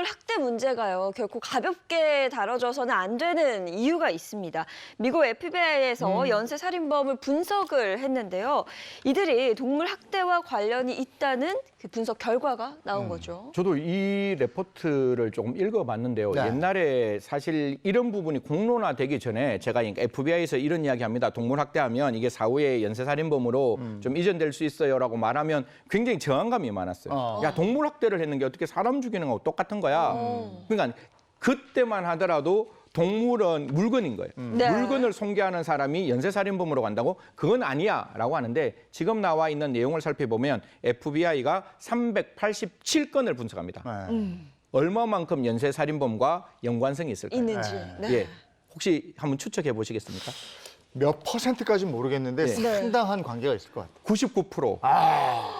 동물 학대 문제가요, 결코 가볍게 다뤄져서는 안 되는 이유가 있습니다. 미국 FBI에서 연쇄 살인범을 분석을 했는데요. 이들이 동물 학대와 관련이 있다는 그 분석 결과가 나온 거죠. 저도 이 레포트를 조금 읽어봤는데요. 네. 옛날에 사실 이런 부분이 공론화되기 전에 제가 FBI에서 이런 이야기합니다. 동물 학대하면 이게 사후에 연쇄살인범으로 좀 이전될 수 있어요라고 말하면 굉장히 저항감이 많았어요. 야, 동물 학대를 했는 게 어떻게 사람 죽이는 거하고 똑같은 거야. 그러니까 그때만 하더라도 동물은 물건인 거예요. 네. 물건을 손괴하는 사람이 연쇄살인범으로 간다고? 그건 아니야 라고 하는데 지금 나와 있는 내용을 살펴보면 FBI가 387건을 분석합니다. 얼마만큼 연쇄살인범과 연관성이 있을까요? 있는지. 네. 예. 혹시 한번 추측해 보시겠습니까? 몇 %까지는 모르겠는데 상당한 관계가 있을 것 같아요. 99%.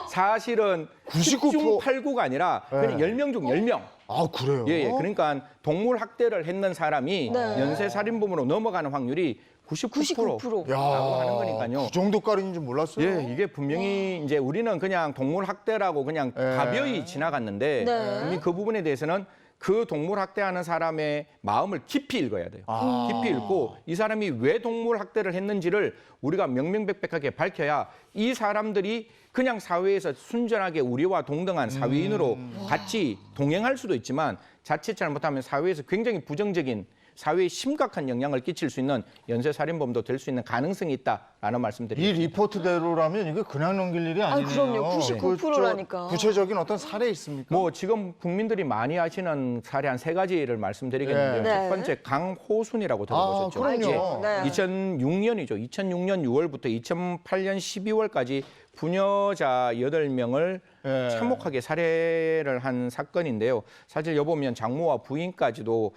사실은 99%? 10 중 8구가 아니라 그냥 10명 중 10명. 아, 그래요? 예, 예. 그러니까 동물 학대를 했는 사람이 네. 연쇄살인범으로 넘어가는 확률이 99%라고 99%. 하는 거니까요. 그 정도까지인 줄 몰랐어요. 예, 이게 분명히 이제 우리는 그냥 동물 학대라고 그냥 가벼이 지나갔는데 네. 이미 그 부분에 대해서는 그 동물 학대하는 사람의 마음을 깊이 읽어야 돼요. 깊이 읽고 이 사람이 왜 동물 학대를 했는지를 우리가 명명백백하게 밝혀야 이 사람들이 그냥 사회에서 순전하게 우리와 동등한 사회인으로 같이 동행할 수도 있지만 자칫 잘못하면 사회에서 굉장히 부정적인 사회에 심각한 영향을 끼칠 수 있는 연쇄살인범도 될 수 있는 가능성이 있다라는 이 말씀드립니다. 리포트대로라면 이게 그냥 넘길 일이 아니네요. 그럼요. 99%라니까. 구체적인 어떤 사례 있습니까? 뭐 지금 국민들이 많이 아시는 사례 한 3가지를 말씀드리겠는데요. 네. 첫 번째 강호순이라고 들어보셨죠? 그럼요. 네. 2006년이죠. 2006년 6월부터 2008년 12월까지 부녀자 8명을 예. 참혹하게 살해를 한 사건인데요. 사실 여보면 장모와 부인까지도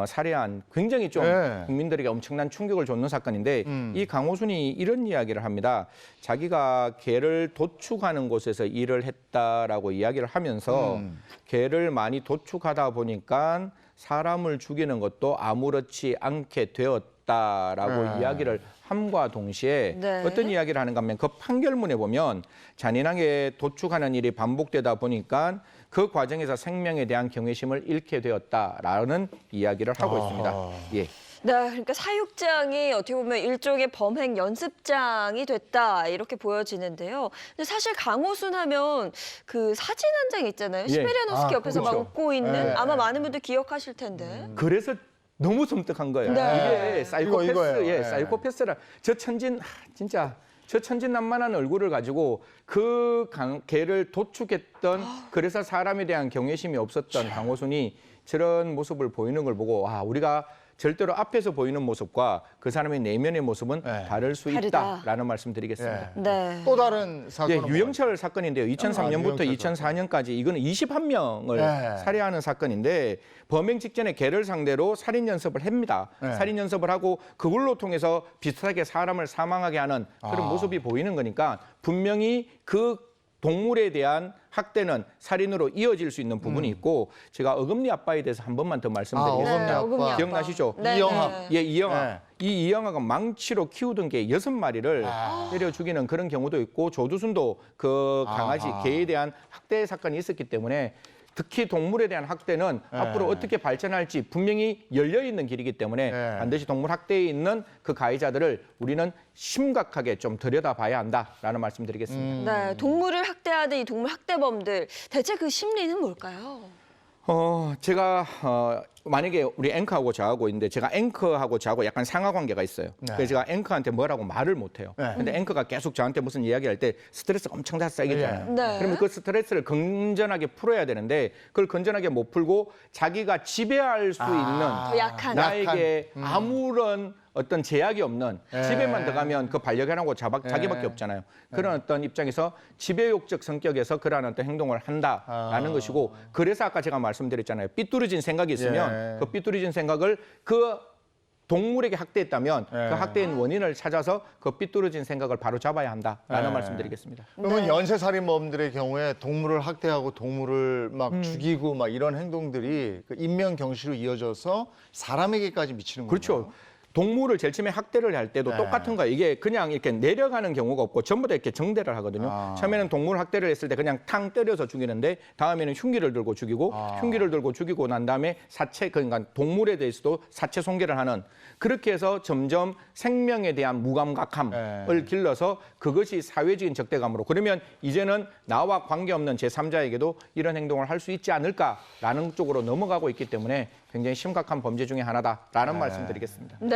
살해한 굉장히 좀 예. 국민들에게 엄청난 충격을 줬는 사건인데 이 강호순이 이런 이야기를 합니다. 자기가 개를 도축하는 곳에서 일을 했다라고 이야기를 하면서 개를 많이 도축하다 보니까 사람을 죽이는 것도 아무렇지 않게 되었다라고 이야기를 함과 동시에 네. 어떤 이야기를 하는가 하면 그 판결문에 보면 잔인하게 도축하는 일이 반복되다 보니까 그 과정에서 생명에 대한 경외심을 잃게 되었다라는 이야기를 하고 있습니다. 예. 네, 그러니까 사육장이 어떻게 보면 일종의 범행 연습장이 됐다 이렇게 보여지는데요. 근데 사실 강호순 하면 그 사진 한 장 있잖아요. 예. 시베리아노스키 옆에서 막 그렇죠. 웃고 있는 예. 아마 많은 분들 기억하실 텐데. 그래서 너무 섬뜩한 거예요. 네. 이게 사이코패스, 이거예요. 예, 네. 사이코패스라 저 진짜 저 천진난만한 얼굴을 가지고 그 개를 도축했던 그래서 사람에 대한 경외심이 없었던 강호순이 저런 모습을 보이는 걸 보고 우리가 절대로 앞에서 보이는 모습과 그 사람의 내면의 모습은 다를 수 다르다. 있다라는 말씀드리겠습니다. 네. 또 다른 예, 사건은 유영철 사건인데요. 2003년부터 유영철 2004년까지 이거는 21명을 네. 살해하는 사건인데 범행 직전에 개를 상대로 살인 연습을 합니다. 네. 살인 연습을 하고 그걸로 통해서 비슷하게 사람을 사망하게 하는 그런 모습이 보이는 거니까 분명히 그 동물에 대한 학대는 살인으로 이어질 수 있는 부분이 있고 제가 어금니 아빠에 대해서 한 번만 더 말씀드리겠습니다. 네, 어금니 아빠. 기억나시죠? 네, 이영학. 네. 예, 이영아. 네. 이 이영아가 망치로 키우던 개 6마리를 때려 죽이는 그런 경우도 있고 조두순도 그 강아지 개에 대한 학대 사건이 있었기 때문에 특히 동물에 대한 학대는 앞으로 어떻게 발전할지 분명히 열려있는 길이기 때문에 반드시 동물 학대에 있는 그 가해자들을 우리는 심각하게 좀 들여다봐야 한다라는 말씀드리겠습니다. 네, 동물을 학대하는 이 동물 학대범들 대체 그 심리는 뭘까요? 제가 만약에 우리 앵커하고 저하고 있는데 제가 앵커하고 저하고 약간 상하 관계가 있어요. 그래서 제가 앵커한테 뭐라고 말을 못 해요. 근데 앵커가 계속 저한테 무슨 이야기할 때 스트레스가 엄청 다 쌓이잖아요. 네. 그러면 그 스트레스를 건전하게 풀어야 되는데 그걸 건전하게 못 풀고 자기가 지배할 수 있는 더 약한. 나에게 아무런 어떤 제약이 없는 집에만 들어가면 그 반려견하고 자기밖에 없잖아요. 그런 어떤 입장에서 지배욕적 성격에서 그러한 어떤 행동을 한다라는 것이고 그래서 아까 제가 말씀드렸잖아요. 삐뚤어진 생각이 있으면 그 삐뚤어진 생각을 그 동물에게 학대했다면 그 학대인 원인을 찾아서 그 삐뚤어진 생각을 바로 잡아야 한다라는 말씀드리겠습니다. 그러면 연쇄살인범들의 경우에 동물을 학대하고 동물을 막 죽이고 막 이런 행동들이 그 인명 경시로 이어져서 사람에게까지 미치는 거죠. 그렇죠. 동물을 제일 처음에 학대를 할 때도 네. 똑같은 거예요. 이게 그냥 이렇게 내려가는 경우가 없고 전부 다 이렇게 정대를 하거든요. 처음에는 동물 학대를 했을 때 그냥 탕 때려서 죽이는데 다음에는 흉기를 들고 죽이고 흉기를 들고 죽이고 난 다음에 사체 그러니까 동물에 대해서도 사체 손괴를 하는 그렇게 해서 점점 생명에 대한 무감각함을 네. 길러서 그것이 사회적인 적대감으로 그러면 이제는 나와 관계없는 제3자에게도 이런 행동을 할 수 있지 않을까라는 쪽으로 넘어가고 있기 때문에 굉장히 심각한 범죄 중에 하나다라는 말씀드리겠습니다. 네.